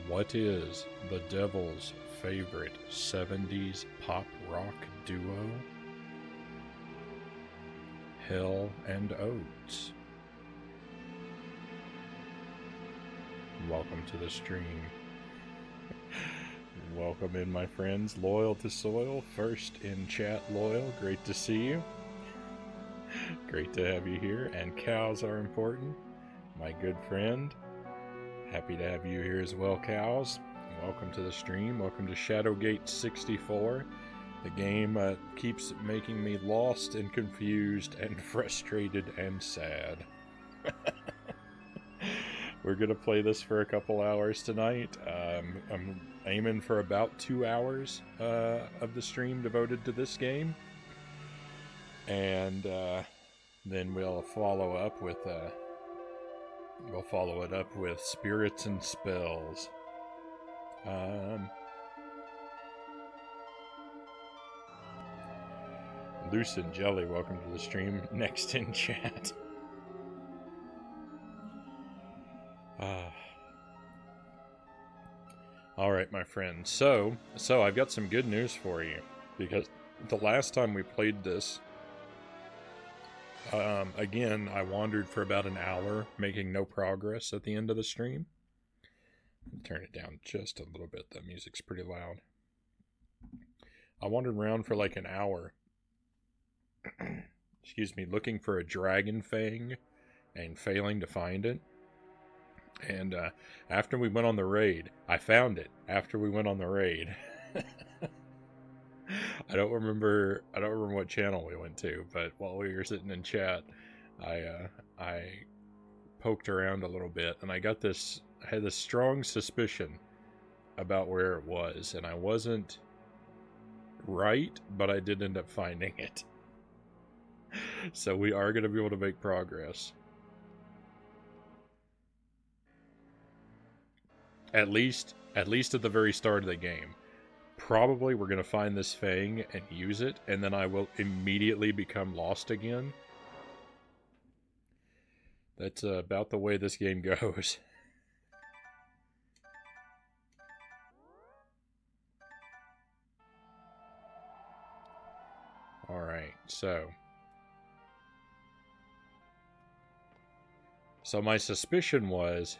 What is the devil's favorite 70s pop rock duo? Hell and Oates. Welcome to the stream. Welcome in, my friends. Loyal to Soil, first in chat Loyal. Great to see you. Great to have you here. And cows are important. My good friend. Happy to have you here as well, cows. Welcome to the stream. Welcome to Shadowgate 64. The game keeps making me lost and confused and frustrated and sad. We're going to play this for a couple hours tonight. I'm aiming for about 2 hours of the stream devoted to this game. And then we'll follow up with... We'll follow it up with Spirits and Spells. Loose and Jelly, welcome to the stream. Next in chat. Alright, my friends. So I've got some good news for you. Because the last time we played this... again, I wandered for about an hour, making no progress at the end of the stream. Turn it down just a little bit, the music's pretty loud. I wandered around for like an hour, excuse me, looking for a dragon fang and failing to find it. And after we went on the raid, I found it after we went on the raid. I don't remember what channel we went to, but while we were sitting in chat, I poked around a little bit, and I had this strong suspicion about where it was, and I wasn't right, but I did end up finding it. So we are going to be able to make progress. At least at the very start of the game. Probably we're going to find this fang and use it, and then I will immediately become lost again. That's about the way this game goes. Alright, so my suspicion was,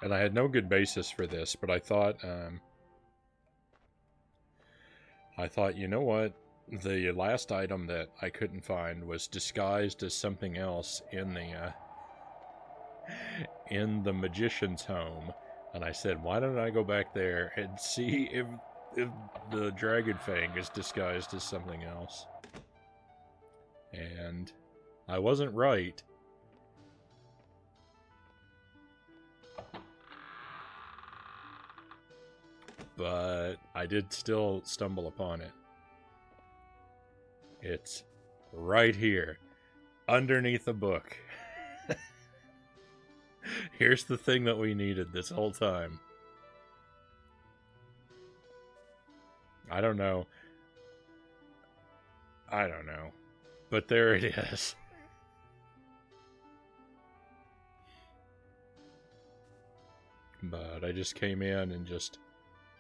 and I had no good basis for this, but I thought, you know what? The last item that I couldn't find was disguised as something else in the magician's home. And I said, why don't I go back there and see if the dragon fang is disguised as something else? And I wasn't right. But I did still stumble upon it. It's right here, underneath the book. Here's the thing that we needed this whole time. I don't know. But there it is. But I just came in and just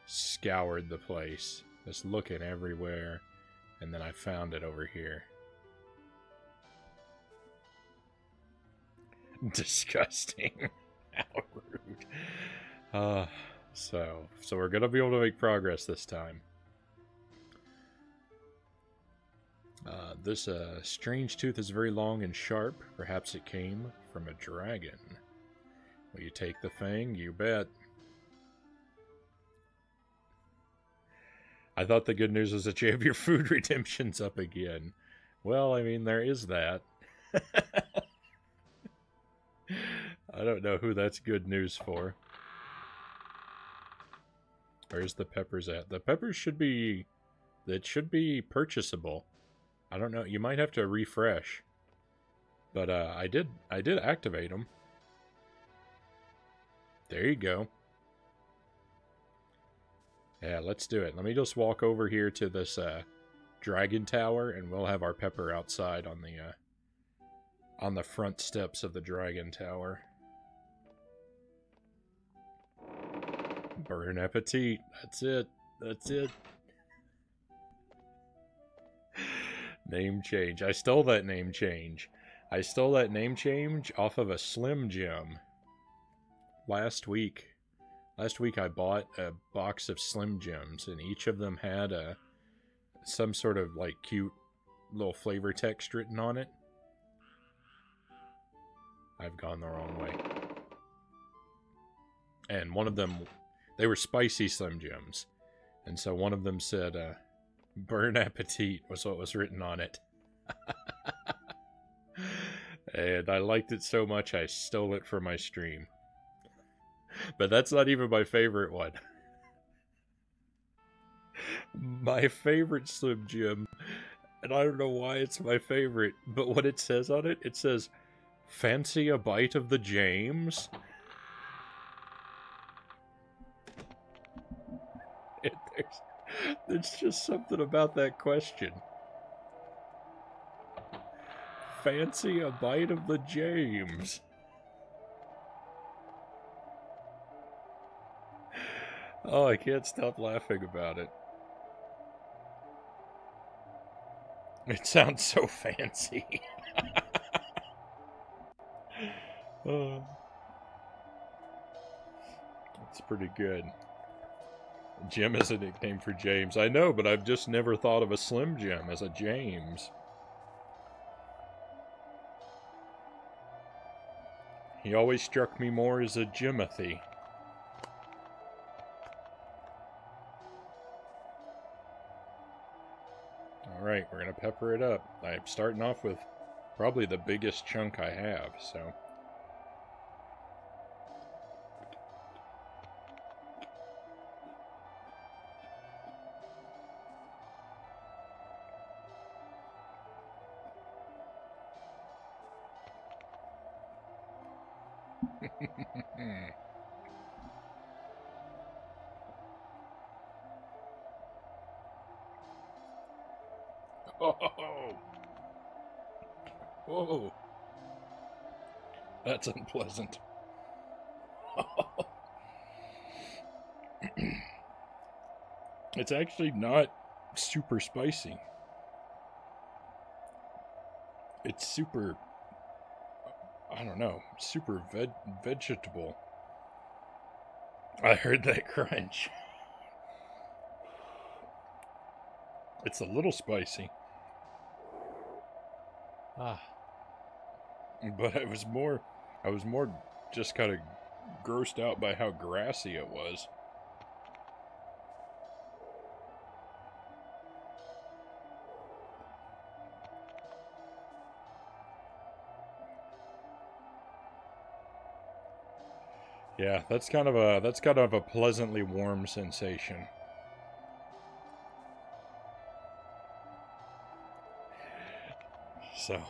scoured the place, just looking everywhere, and then I found it over here. Disgusting. How rude. So we're gonna be able to make progress this time. This strange tooth is very long and sharp. Perhaps it came from a dragon. Will you take the fang? You bet. I thought the good news was that you have your food redemptions up again. Well, I mean, there is that. I don't know who that's good news for. Where's the peppers at? The peppers should be... It should be purchasable. I don't know. You might have to refresh. But I did activate them. There you go. Yeah, let's do it. Let me just walk over here to this dragon tower, and we'll have our pepper outside on the front steps of the dragon tower. Burn appetit. That's it. That's it. Name change. I stole that name change. I stole that name change off of a Slim Jim. Last week I bought a box of Slim Jims, and each of them had some sort of like cute little flavor text written on it. I've gone the wrong way. And one of them, they were spicy Slim Jims. And so one of them said, Burn appetit was what was written on it. And I liked it so much I stole it for my stream. But that's not even my favorite one. My favorite Slim Jim, and I don't know why it's my favorite, but what it says on it, it says, "Fancy a bite of the James?" There's just something about that question. Fancy a bite of the James? Oh, I can't stop laughing about it. It sounds so fancy. It's pretty good. Jim is a nickname for James. I know, but I've just never thought of a Slim Jim as a James. He always struck me more as a Jimothy. Alright, we're going to pepper it up. I'm starting off with probably the biggest chunk I have, so... Oh! Whoa! That's unpleasant. It's actually not super spicy. It's super... I don't know, super vegetable. I heard that crunch. It's a little spicy. But I was more just kind of grossed out by how grassy it was. Yeah, that's kind of a pleasantly warm sensation. So,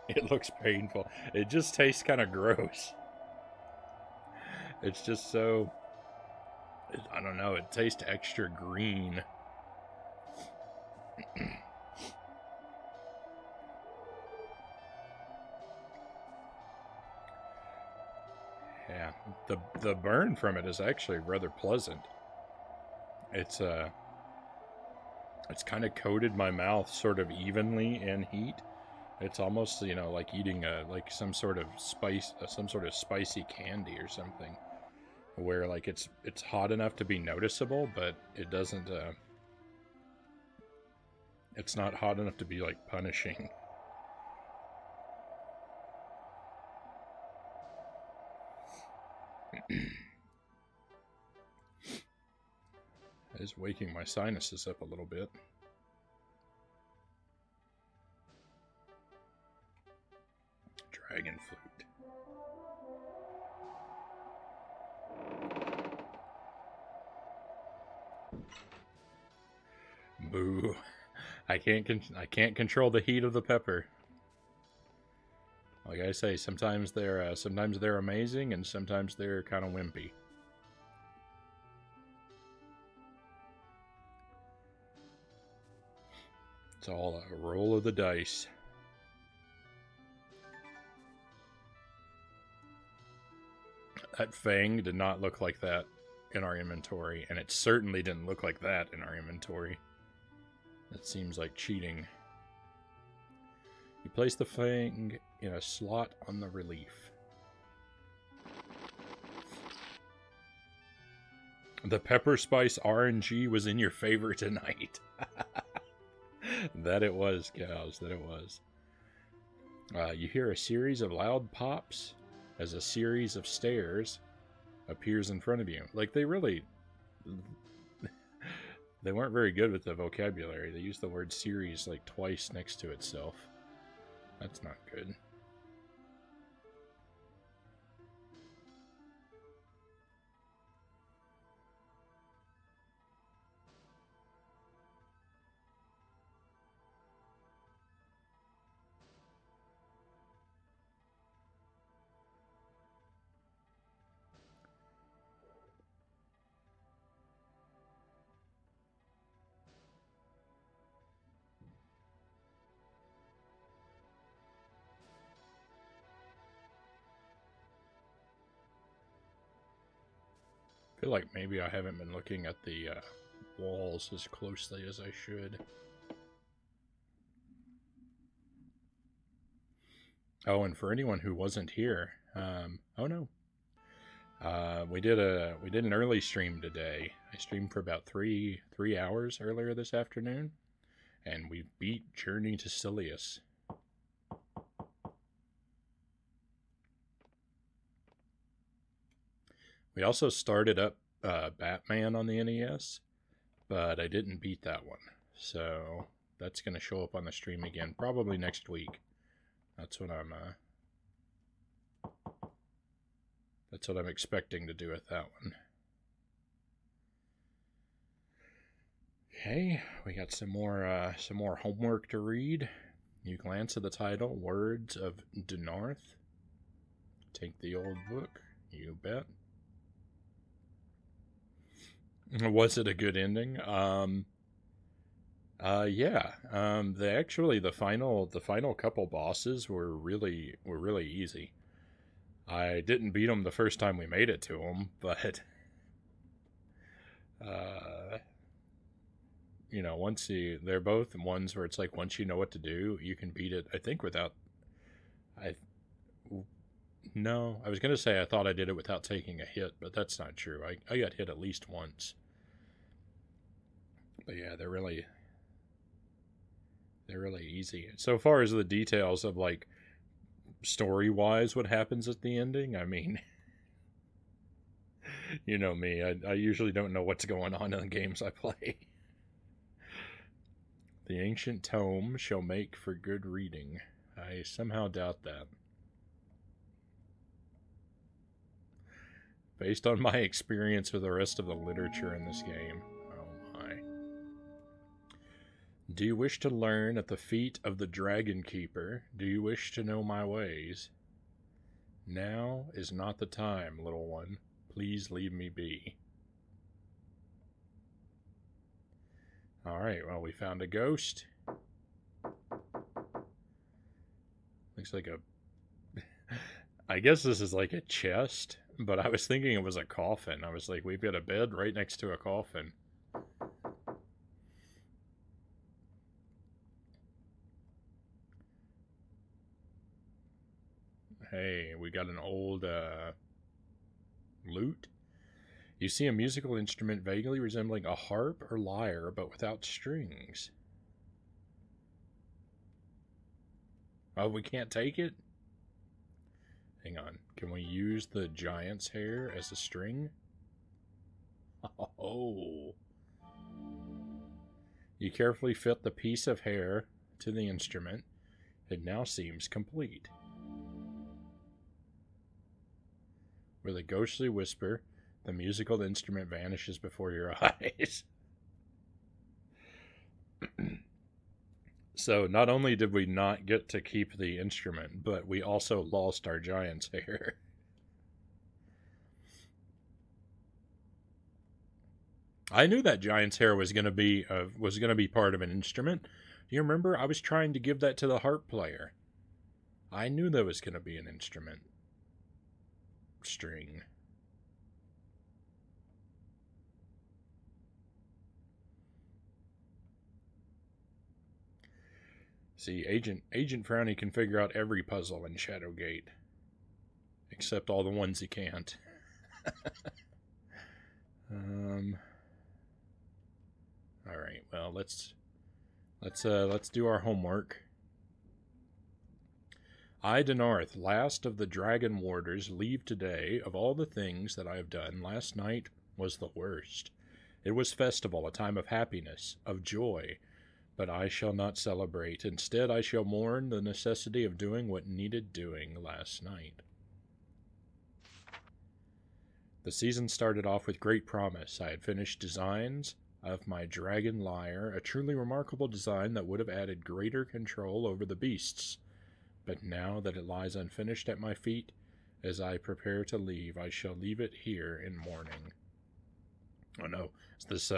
it looks painful. It just tastes kind of gross. It's just so... I don't know, it tastes extra green. Yeah, the burn from it is actually rather pleasant. It's kind of coated my mouth sort of evenly in heat. It's almost, you know, like eating like some sort of spicy candy or something, where like it's hot enough to be noticeable, but it doesn't. It's not hot enough to be like punishing. It is waking my sinuses up a little bit. Dragon flute. Boo. I can't control the heat of the pepper. Like I say, sometimes they're amazing and sometimes they're kind of wimpy. It's all a roll of the dice. That fang did not look like that in our inventory, and it certainly didn't look like that in our inventory. That seems like cheating. You place the thing in a slot on the relief. The pepper spice RNG was in your favor tonight. That it was, cows, that it was. You hear a series of loud pops as a series of stairs appears in front of you. Like, they really... They weren't very good with the vocabulary. They used the word series like twice next to itself. That's not good. I feel like maybe I haven't been looking at the walls as closely as I should. Oh, and for anyone who wasn't here, oh no, we did an early stream today. I streamed for about three hours earlier this afternoon, and we beat Journey to Silius. We also started up Batman on the NES, but I didn't beat that one. So that's going to show up on the stream again, probably next week. That's what I'm expecting to do with that one. Okay, we got some more homework to read. You glance at the title, Words of Dunarth. Take the old book, you bet. Was it a good ending? Yeah. The final couple bosses were really easy. I didn't beat them the first time we made it to them, but you know, they're both ones where it's like once you know what to do, you can beat it. I think without. No, I was going to say I thought I did it without taking a hit, but that's not true. I got hit at least once. But yeah, they're really easy. So far as the details of, like, story-wise what happens at the ending, I mean, you know me, I usually don't know what's going on in the games I play. The ancient tome shall make for good reading. I somehow doubt that. Based on my experience with the rest of the literature in this game. Oh my. Do you wish to learn at the feet of the Dragon Keeper? Do you wish to know my ways? Now is not the time, little one. Please leave me be. Alright, well, we found a ghost. Looks like a... I guess this is like a chest. But I was thinking it was a coffin. I was like, we've got a bed right next to a coffin. Hey, we got an old lute. You see a musical instrument vaguely resembling a harp or lyre, but without strings. Oh, we can't take it? Hang on. Can we use the giant's hair as a string? Oh. You carefully fit the piece of hair to the instrument. It now seems complete. With a ghostly whisper, the musical instrument vanishes before your eyes. So not only did we not get to keep the instrument, but we also lost our giant's hair. I knew that giant's hair was going to be part of an instrument. Do you remember? I was trying to give that to the harp player. I knew that was going to be an instrument. String. See, Agent Frownie can figure out every puzzle in Shadowgate, except all the ones he can't. All right. Well, let's do our homework. I, Denarth, last of the Dragon Warders, leave today. Of all the things that I have done, last night was the worst. It was festival, a time of happiness, of joy, but I shall not celebrate. Instead, I shall mourn the necessity of doing what needed doing last night. The season started off with great promise. I had finished designs of my dragon lyre, a truly remarkable design that would have added greater control over the beasts. But now that it lies unfinished at my feet, as I prepare to leave, I shall leave it here in mourning. Oh no, is this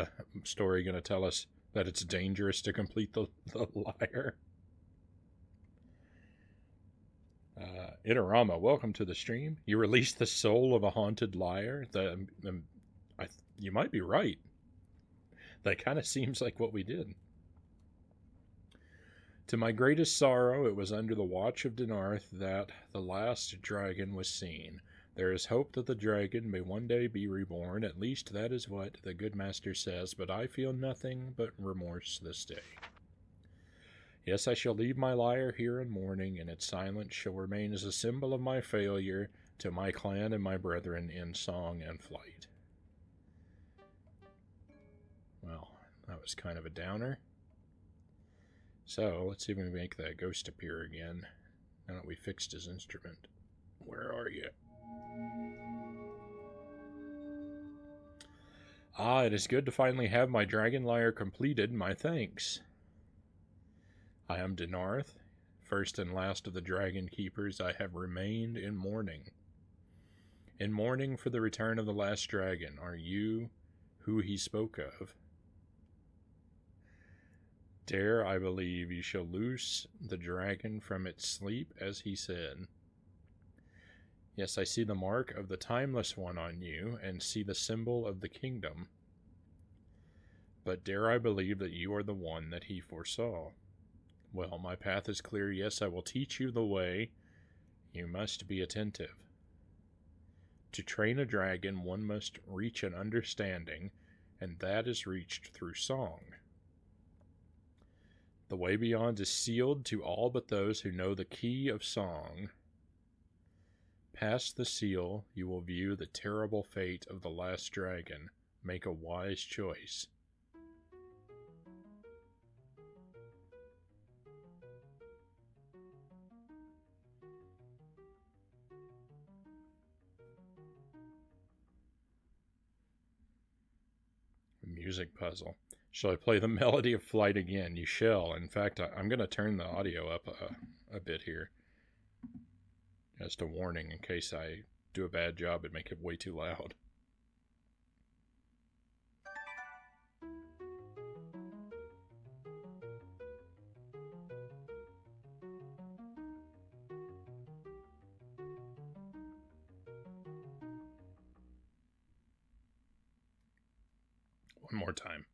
story going to tell us that it's dangerous to complete the lyre? Itarama, welcome to the stream. You released the soul of a haunted lyre? You might be right. That kind of seems like what we did. To my greatest sorrow, it was under the watch of Denarth that the last dragon was seen. There is hope that the dragon may one day be reborn. At least that is what the good master says, but I feel nothing but remorse this day. Yes, I shall leave my lyre here in mourning, and its silence shall remain as a symbol of my failure to my clan and my brethren in song and flight. Well, that was kind of a downer. So, let's see if we can make that ghost appear again, now that we fixed his instrument. Where are you? Ah, it is good to finally have my dragon lyre completed. My thanks. I am Denarth, first and last of the dragon keepers. I have remained in mourning. In mourning for the return of the last dragon. Are you who he spoke of? Dare I believe you shall loose the dragon from its sleep, as he said. Yes, I see the mark of the Timeless One on you, and see the symbol of the kingdom. But dare I believe that you are the one that he foresaw? Well, my path is clear. Yes, I will teach you the way. You must be attentive. To train a dragon, one must reach an understanding, and that is reached through song. The way beyond is sealed to all but those who know the key of song. Past the seal, you will view the terrible fate of the last dragon. Make a wise choice. Music puzzle. Shall I play the melody of flight again? You shall. In fact, I'm going to turn the audio up a bit here. Just a warning in case I do a bad job and make it way too loud. One more time.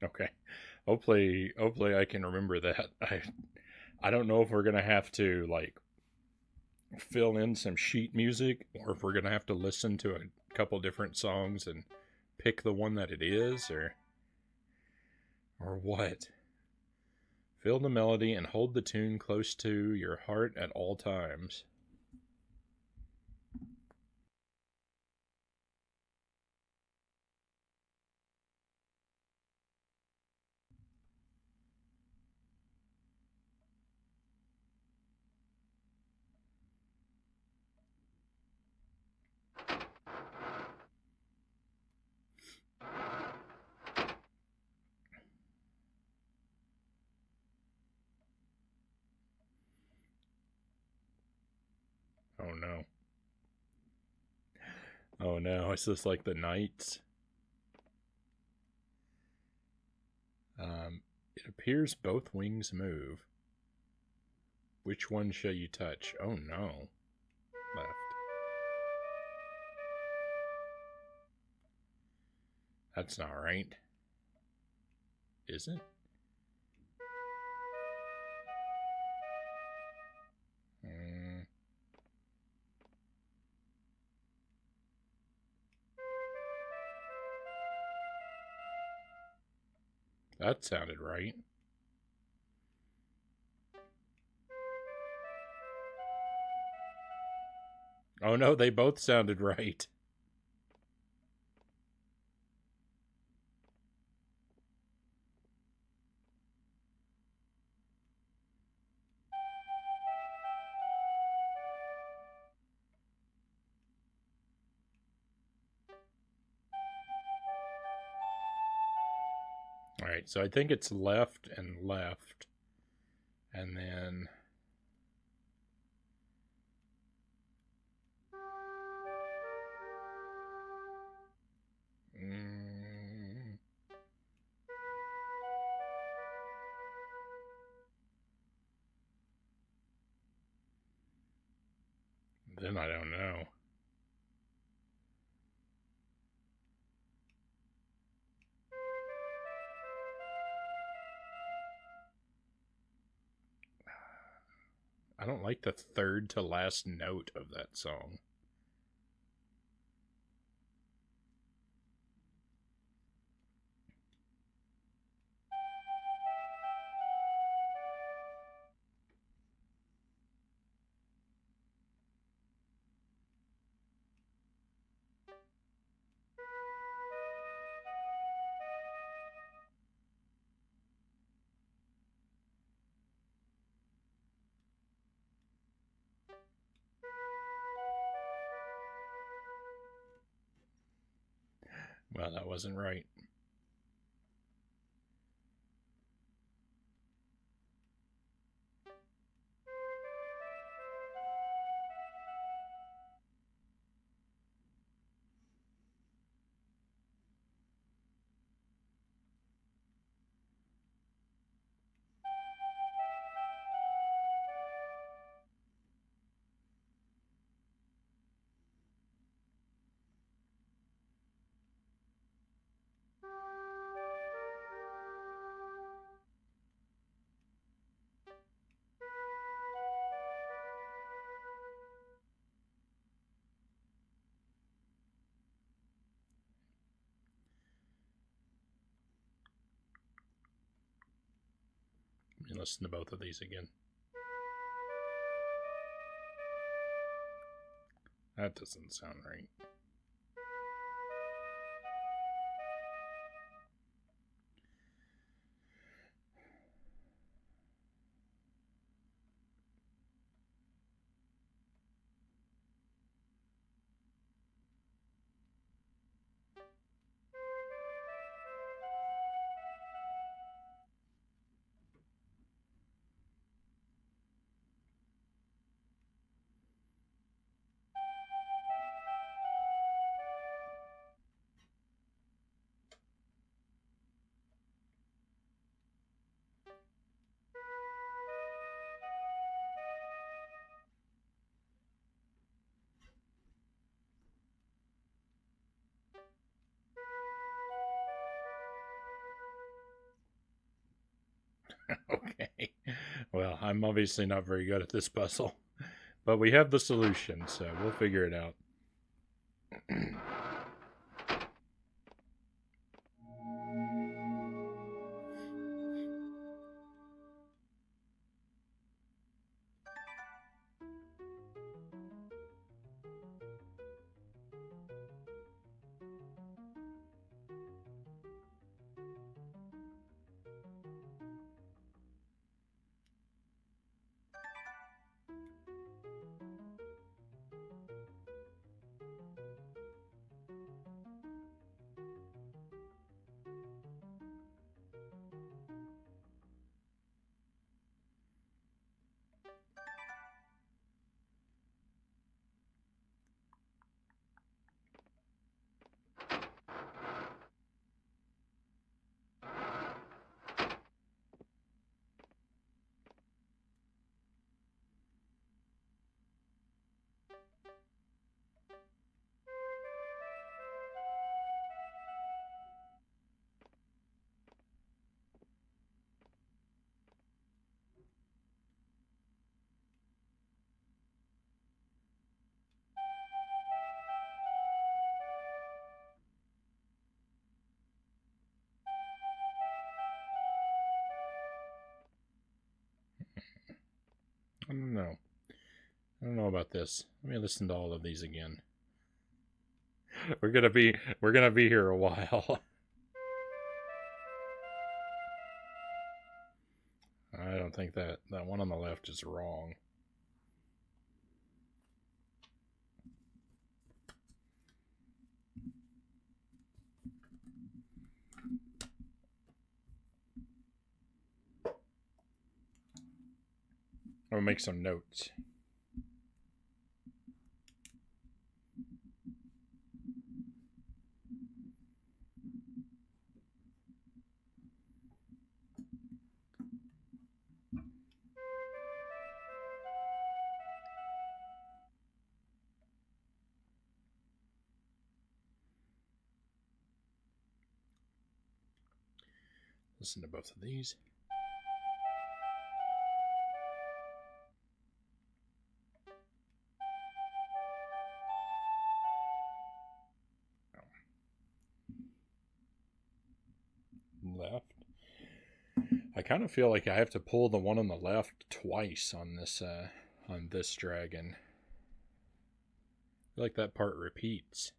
Okay. Hopefully I can remember that. I don't know if we're gonna have to like fill in some sheet music, or if we're gonna have to listen to a couple different songs and pick the one that it is, or what. Feel the melody and hold the tune close to your heart at all times. Oh no. Oh no, is this like the Knights? It appears both wings move. Which one shall you touch? Oh no. Left. That's not right. Is it? That sounded right. Oh no, they both sounded right. Alright, so I think it's left and left. And then... Then I don't know. I don't like the third to last note of that song. Well, that wasn't right. Let me listen to both of these again. That doesn't sound right. Okay. Well, I'm obviously not very good at this puzzle. But we have the solution, so we'll figure it out. I don't know. I don't know about this. Let me listen to all of these again. We're gonna be here a while. I don't think that one on the left is wrong. I'm gonna make some notes. Listen to both of these. Left. I kind of feel like I have to pull the one on the left twice on this dragon. I feel like that part repeats.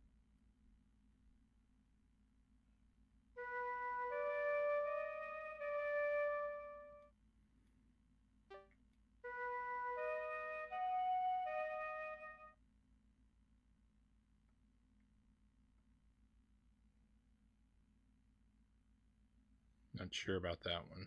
Not sure about that one.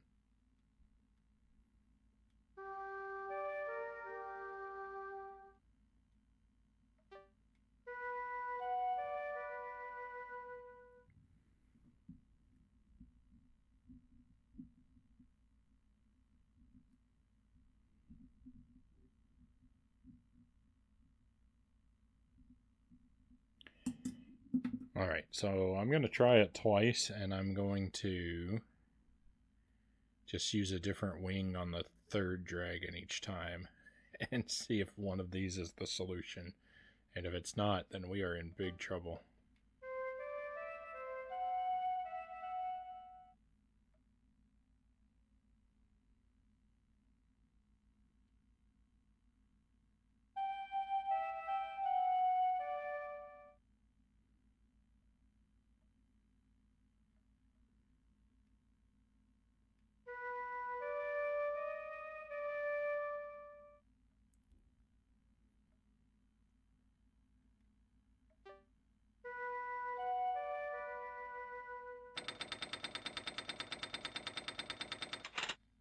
Alright, so I'm going to try it twice, and I'm going to just use a different wing on the third dragon each time and see if one of these is the solution. And if it's not, then we are in big trouble.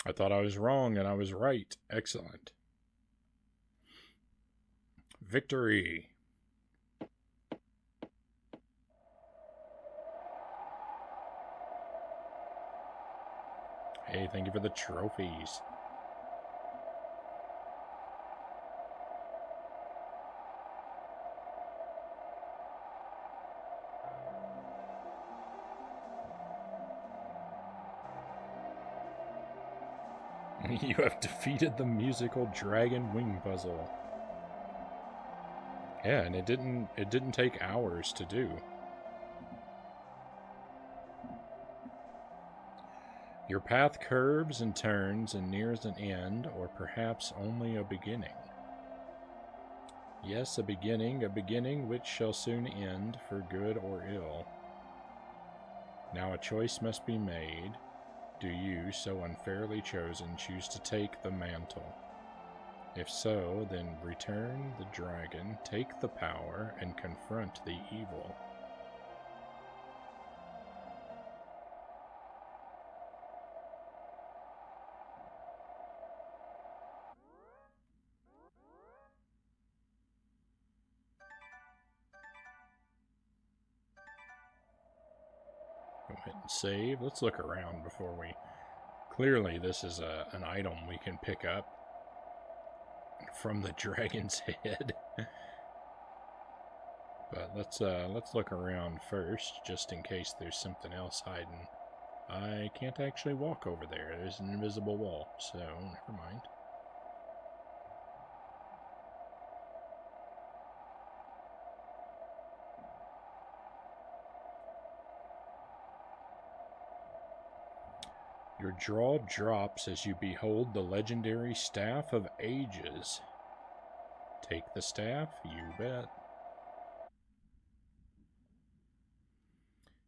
I thought I was wrong and I was right. Excellent. Victory. Hey, thank you for the trophies. You have defeated the musical dragon wing puzzle. Yeah, and it didn't take hours to do. Your path curves and turns and nears an end, or perhaps only a beginning. Yes, a beginning which shall soon end, for good or ill. Now a choice must be made. Do you, so unfairly chosen, choose to take the mantle? If so, then return the dragon, take the power, and confront the evil. Go ahead and save. Let's look around before we... Clearly this is an item we can pick up from the dragon's head. But let's look around first, just in case there's something else hiding. I can't actually walk over there. There's an invisible wall, so never mind. Your jaw drops as you behold the legendary Staff of Ages. Take the staff, you bet.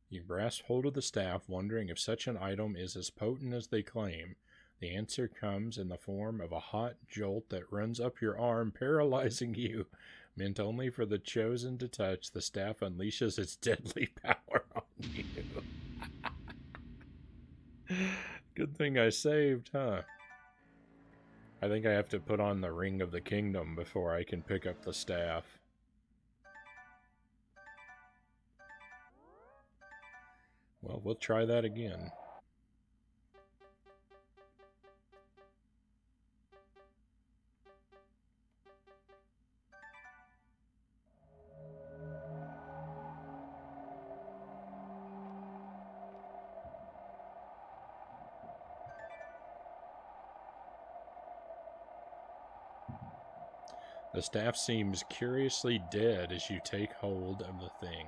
You grasp hold of the staff, wondering if such an item is as potent as they claim. The answer comes in the form of a hot jolt that runs up your arm, paralyzing you. Meant only for the chosen to touch, the staff unleashes its deadly power on you. Good thing I saved, huh? I think I have to put on the Ring of the Kingdom before I can pick up the staff. Well, we'll try that again. The staff seems curiously dead as you take hold of the thing.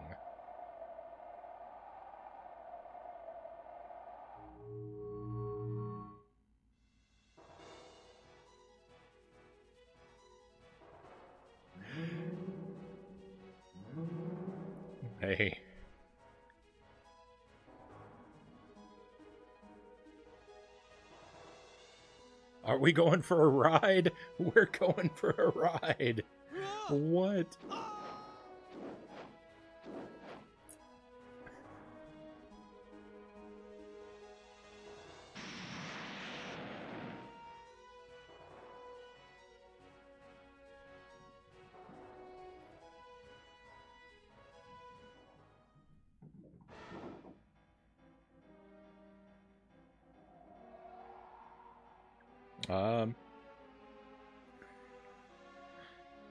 Hey. Are we going for a ride? We're going for a ride. What?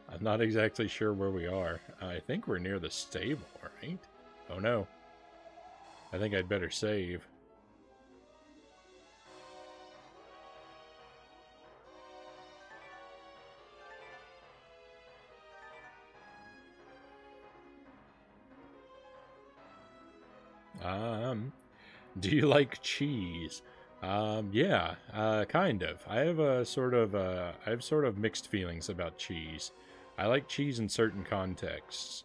I'm not exactly sure where we are. I think we're near the stable, right? Oh no. I think I'd better save. Do you like cheese? Yeah, kind of. I have sort of mixed feelings about cheese. I like cheese in certain contexts.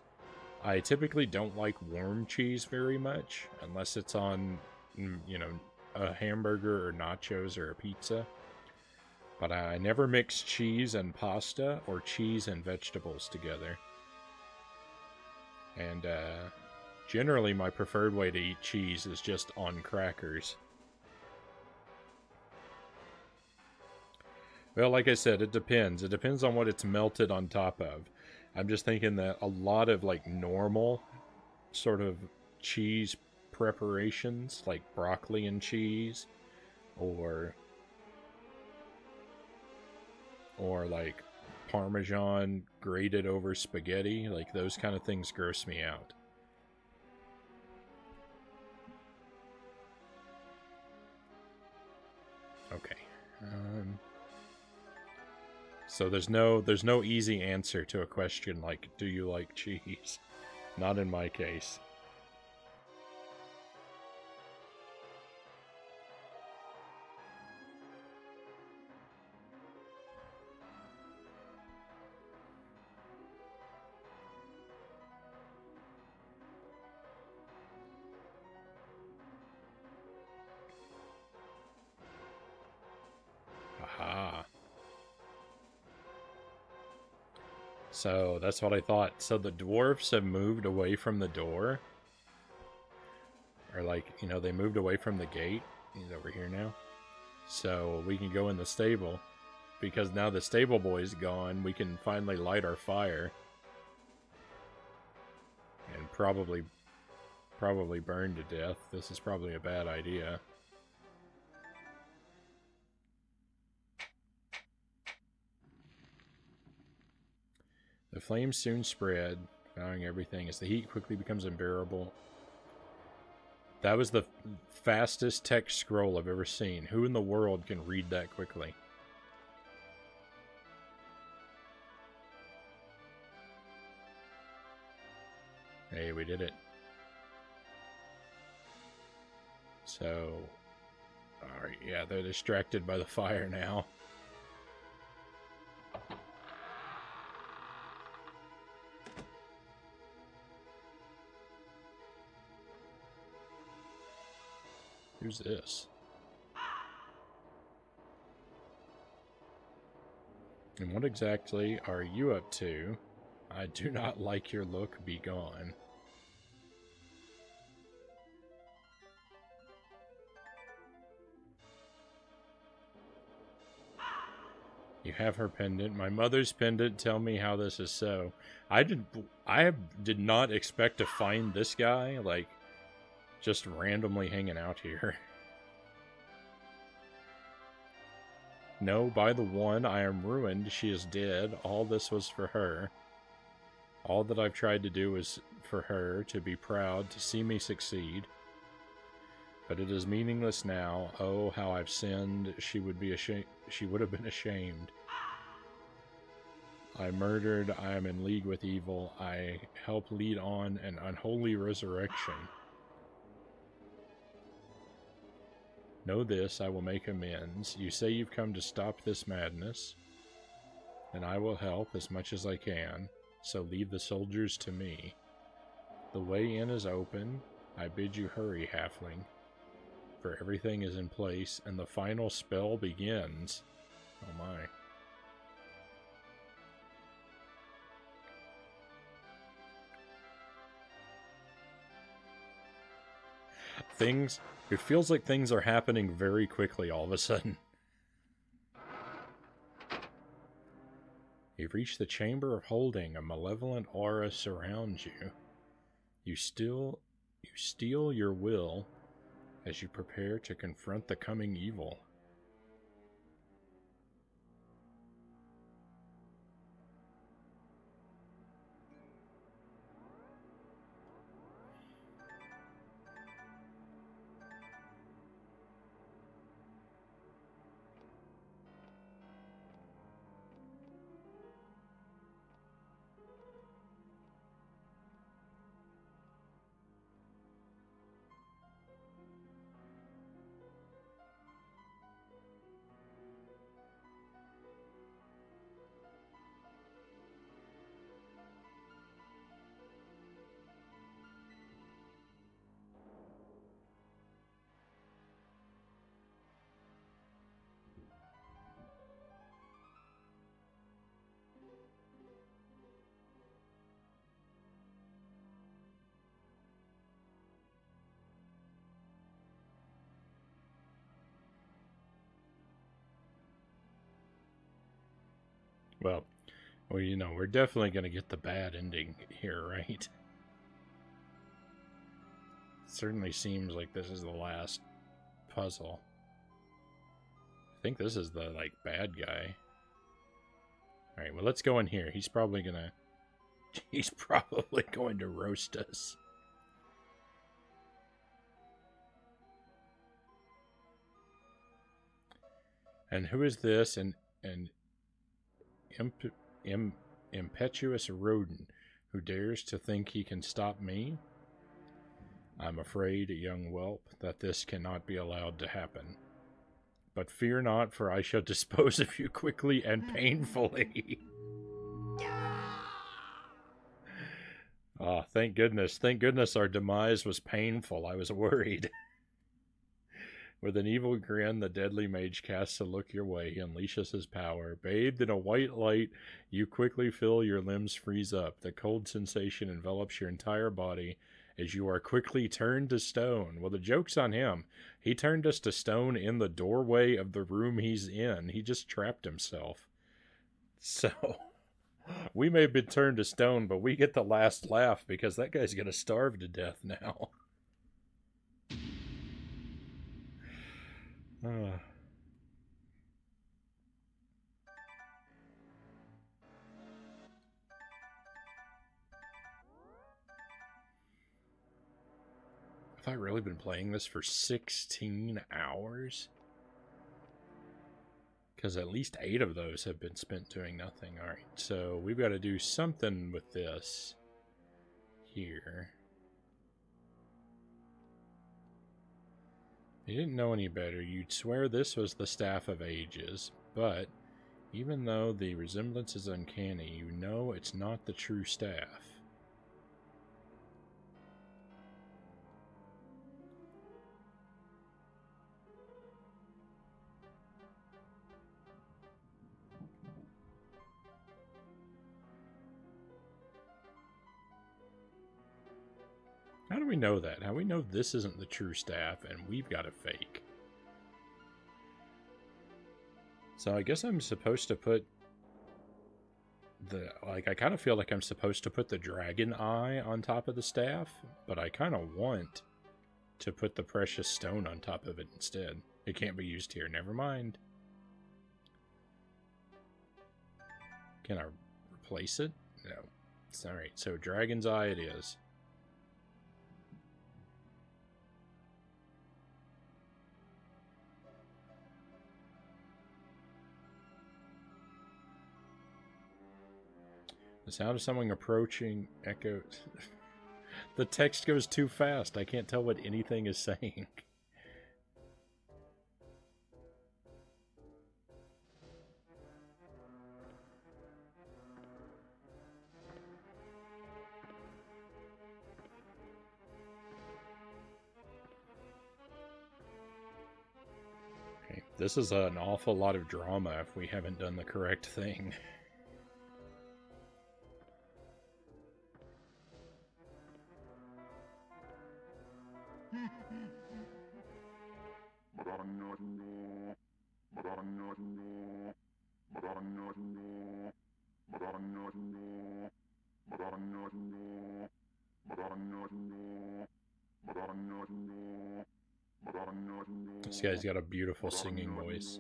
I typically don't like warm cheese very much, unless it's on, you know, a hamburger or nachos or a pizza. But I never mix cheese and pasta or cheese and vegetables together. And, generally my preferred way to eat cheese is just on crackers. Well, like I said, it depends. It depends on what it's melted on top of. I'm just thinking that a lot of, like, normal sort of cheese preparations, like broccoli and cheese, or like Parmesan grated over spaghetti, like those kind of things gross me out. Okay. So there's no easy answer to a question like, do you like cheese? Not in my case. Aha. So that's what I thought. So the dwarves have moved away from the door. Or, like, you know, they moved away from the gate. He's over here now. So we can go in the stable. Because now the stable boy's gone, we can finally light our fire. And probably burn to death. This is probably a bad idea. The flames soon spread, devouring everything as the heat quickly becomes unbearable. That was the fastest text scroll I've ever seen. Who in the world can read that quickly? Hey, we did it. So, Alright, yeah, they're distracted by the fire now. Who's this? And what exactly are you up to? I do not like your look. Be gone. You have her pendant. My mother's pendant. Tell me how this is so. I did not expect to find this guy, like, just randomly hanging out here. No, by the one, I am ruined. She is dead. All this was for her. All that I've tried to do is for her to be proud, to see me succeed. But it is meaningless now. Oh, how I've sinned. She would be ashamed. She would have been ashamed. I murdered. I am in league with evil. I help lead on an unholy resurrection. Know this, I will make amends. You say you've come to stop this madness, and I will help as much as I can, so leave the soldiers to me. The way in is open. I bid you hurry, halfling, for everything is in place, and the final spell begins. Oh my. It feels like things are happening very quickly all of a sudden. You've reached the chamber of holding. A malevolent aura surrounds you. You steel your will as you prepare to confront the coming evil. Well, you know, we're definitely going to get the bad ending here, right? Certainly seems like this is the last puzzle. I think this is the, like, bad guy. Alright, well, let's go in here. He's probably going to roast us. And who is this? An impetuous rodent who dares to think he can stop me? I'm afraid, young whelp, that this cannot be allowed to happen. But fear not, for I shall dispose of you quickly and painfully. Ah, thank goodness. Thank goodness our demise was painful. I was worried. With an evil grin, the deadly mage casts a look your way. He unleashes his power. Bathed in a white light, you quickly feel your limbs freeze up. The cold sensation envelops your entire body as you are quickly turned to stone. Well, the joke's on him. He turned us to stone in the doorway of the room he's in. He just trapped himself. So, we may have been turned to stone, but we get the last laugh because that guy's going to starve to death now. Have I really been playing this for 16 hours? Because at least 8 of those have been spent doing nothing. Alright, so we've got to do something with this here. you didn't know any better, you'd swear this was the Staff of Ages, but even though the resemblance is uncanny, you know it's not the true staff. How do we know that? How do we know this isn't the true staff and we've got a fake? So I guess I'm supposed to put I kind of feel like I'm supposed to put the dragon eye on top of the staff, but I kind of want to put the precious stone on top of it instead. It can't be used here. Never mind. Can I replace it? No. It's alright. So dragon's eye it is. The sound of someone approaching echoes. The text goes too fast. I can't tell what anything is saying. Okay, this is an awful lot of drama if we haven't done the correct thing. This guy's got a beautiful singing voice.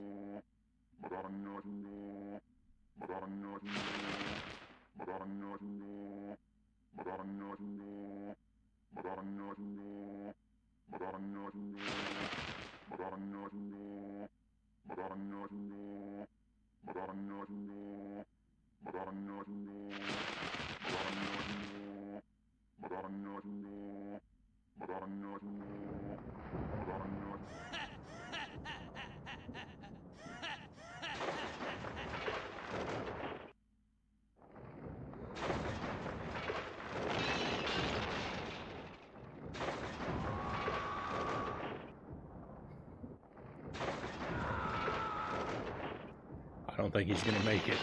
I don't think he's going to make it.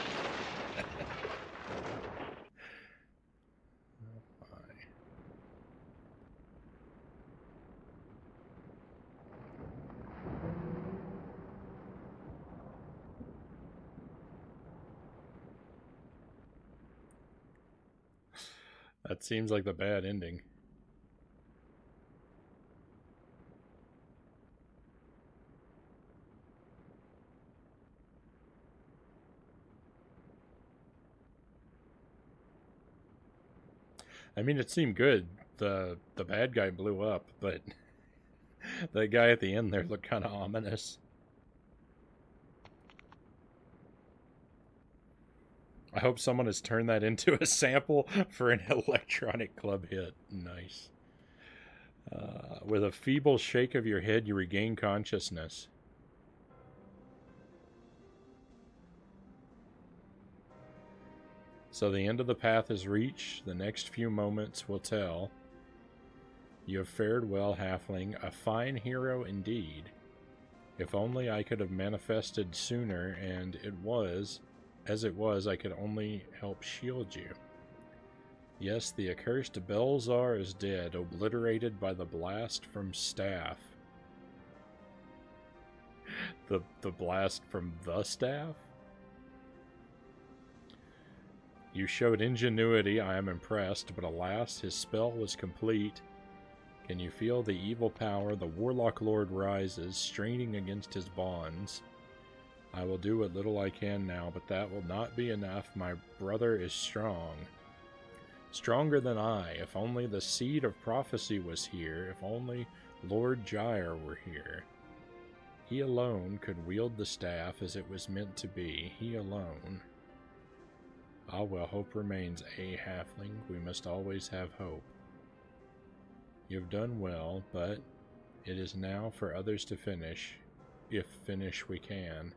Oh my. That seems like the bad ending. I mean, it seemed good. The bad guy blew up, but the guy at the end there looked kind of ominous. I hope someone has turned that into a sample for an electronic club hit. Nice. With a feeble shake of your head, you regain consciousness. So the end of the path is reached. The next few moments will tell. You have fared well, halfling. A fine hero indeed. If only I could have manifested sooner, and as it was, I could only help shield you. Yes, the accursed Belzar is dead, obliterated by the blast from staff. The blast from the staff? You showed ingenuity, I am impressed, but alas, his spell was complete. Can you feel the evil power? The Warlock Lord rises, straining against his bonds. I will do what little I can now, but that will not be enough. My brother is strong. Stronger than I. If only the seed of prophecy was here. If only Lord Gyre were here. He alone could wield the staff as it was meant to be. He alone. Ah, well, hope remains, halfling. We must always have hope. You have done well, but It is now for others to finish, if finish we can.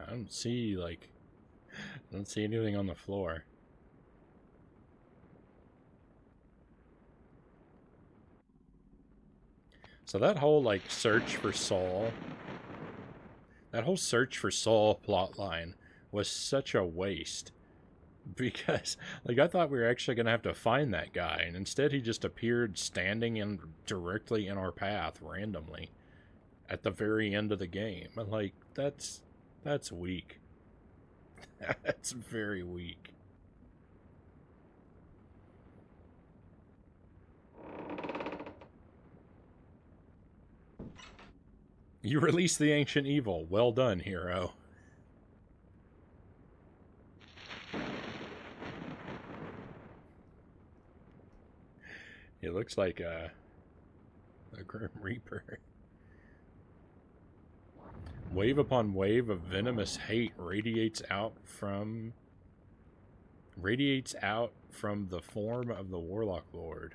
I don't see, like, I don't see anything on the floor. So that whole, like, search for Saul, that whole search for Saul plotline was such a waste. Because, like, I thought we were actually going to have to find that guy, and instead he just appeared standing in directly in our path randomly at the very end of the game. And, like, that's weak. That's very weak. You released the ancient evil. Well done, hero. It looks like a Grim Reaper. Wave upon wave of venomous hate radiates out from the form of the Warlock Lord.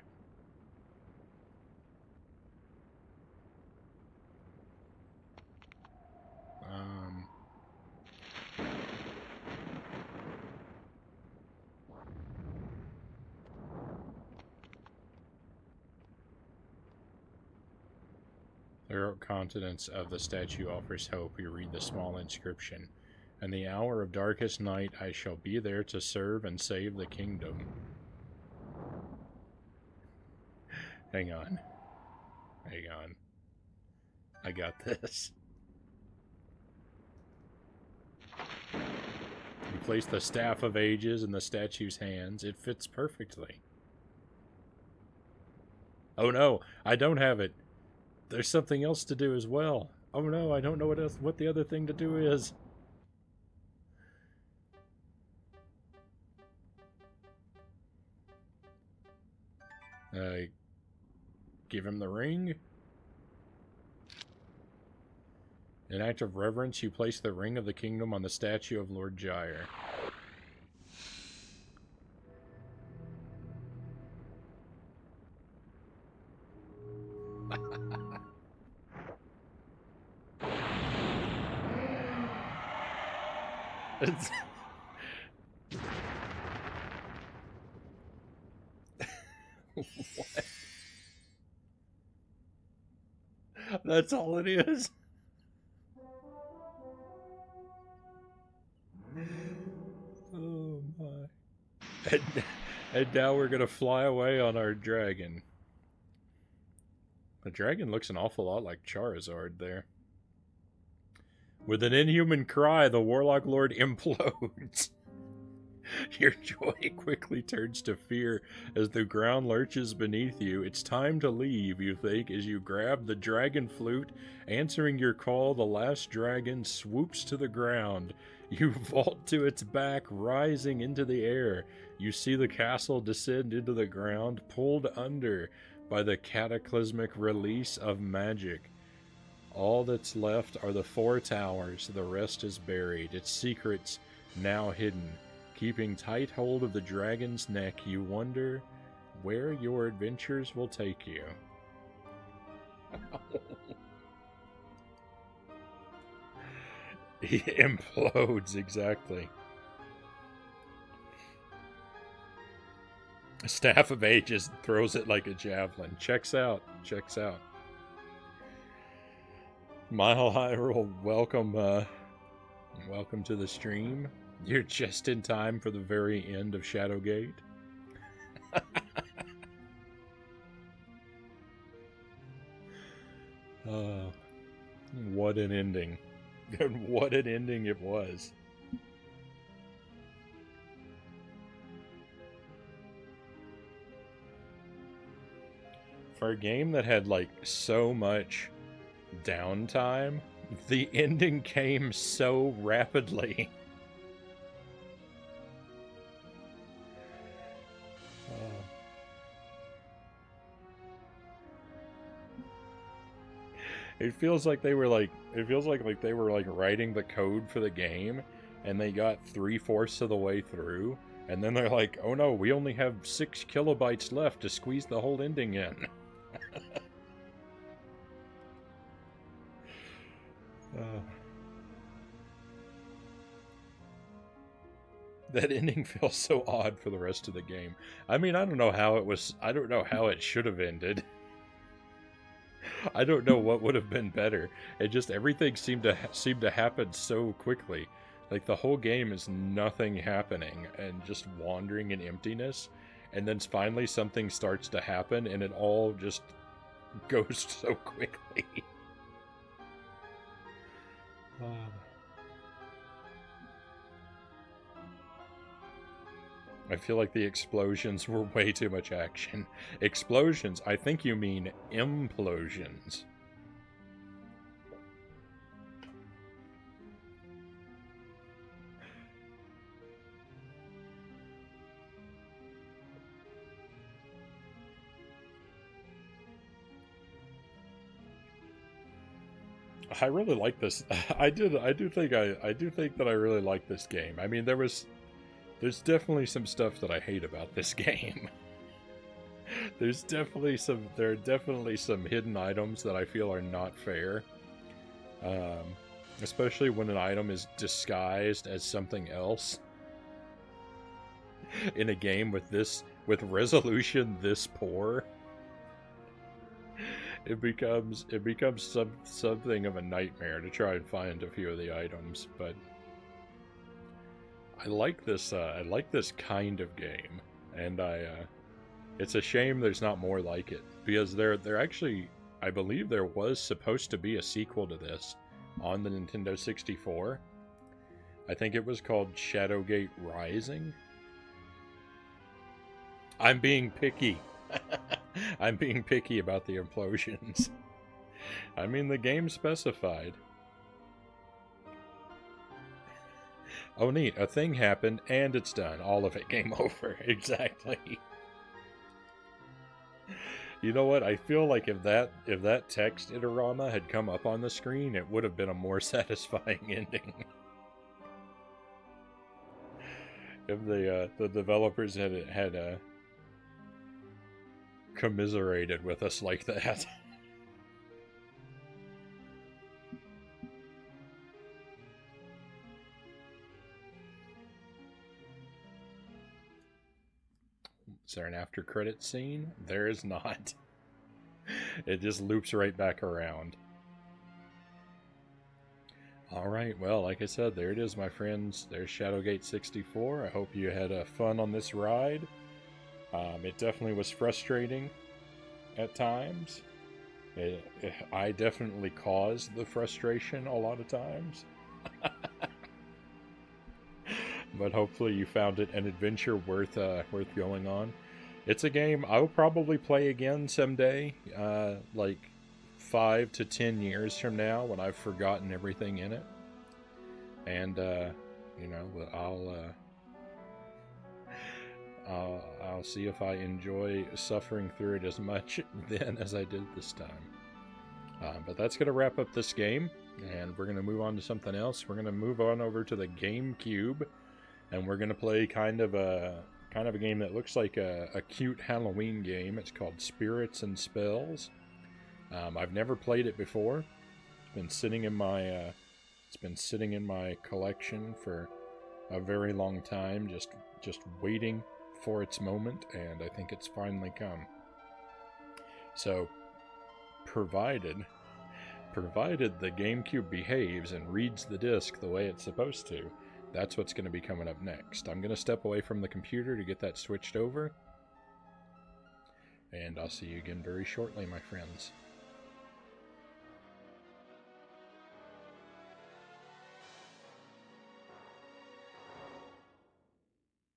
The heroic countenance of the statue offers hope. You read the small inscription. In the hour of darkest night, I shall be there to serve and save the kingdom. Hang on. Hang on. I got this. You place the Staff of Ages in the statue's hands. It fits perfectly. Oh no, I don't have it. There's something else to do as well. Oh no, I don't know what the other thing to do is. Give him the ring. In act of reverence, you place the ring of the kingdom on the statue of Lord Gyre. It's... What? That's all it is? Oh my. And now we're gonna fly away on our dragon. The dragon looks an awful lot like Charizard there. With an inhuman cry, the Warlock Lord implodes. Your joy quickly turns to fear as the ground lurches beneath you. It's time to leave, you think, as you grab the dragon flute. Answering your call, the last dragon swoops to the ground. You vault to its back, rising into the air. You see the castle descend into the ground, pulled under by the cataclysmic release of magic. All that's left are the 4 towers. The rest is buried, its secrets now hidden. Keeping tight hold of the dragon's neck, you wonder where your adventures will take you. He implodes, exactly. Staff of Ages throws it like a javelin. Checks out. Checks out. Mile High Roll, welcome, welcome to the stream. You're just in time for the very end of Shadowgate. Oh, what an ending. And what an ending it was. For a game that had, like, so much downtime, the ending came so rapidly. It feels like they were like, they were like writing the code for the game, and they got 3/4 of the way through, and then they're like, oh no, we only have 6 kilobytes left to squeeze the whole ending in. That ending feels so odd for the rest of the game. I mean, I don't know how it should have ended. I don't know what would have been better. It just, everything seemed to happen so quickly. Like, the whole game is nothing happening and just wandering in emptiness, and then finally something starts to happen and it all just goes so quickly. I feel like the explosions were way too much action. Explosions? I think you mean implosions. I really like this. I do think that I really like this game. I mean, there's definitely some stuff that I hate about this game. There are definitely some hidden items that I feel are not fair. Especially when an item is disguised as something else. In a game with resolution this poor. It becomes something of a nightmare to try and find a few of the items, but I like this kind of game, and it's a shame there's not more like it, because there actually, I believe there was supposed to be a sequel to this on the Nintendo 64. I think it was called Shadowgate Rising. I'm being picky. I'm being picky about the implosions. I mean, the game specified. Oh neat, a thing happened, and it's done. All of it, game over. Exactly. You know what? I feel like if that text Itorama had come up on the screen, it would have been a more satisfying ending. If the developers had commiserated with us like that. Is there an after credit scene? There is not. It just loops right back around. Alright, well, like I said, there it is, my friends. There's Shadowgate 64. I hope you had fun on this ride. It definitely was frustrating at times. I definitely caused the frustration a lot of times. But hopefully you found it an adventure worth going on. It's a game I'll probably play again someday, like 5 to 10 years from now when I've forgotten everything in it. And, you know, I'll see if I enjoy suffering through it as much then as I did this time. But that's going to wrap up this game, and we're going to move on to something else. We're going to move on over to the GameCube, and we're going to play kind of a game that looks like a cute Halloween game. It's called Spirits and Spells. I've never played it before. It's been sitting in my collection for a very long time, just waiting for its moment, and I think it's finally come. So, provided the GameCube behaves and reads the disc the way it's supposed to, that's what's going to be coming up next. I'm going to step away from the computer to get that switched over, and I'll see you again very shortly, my friends.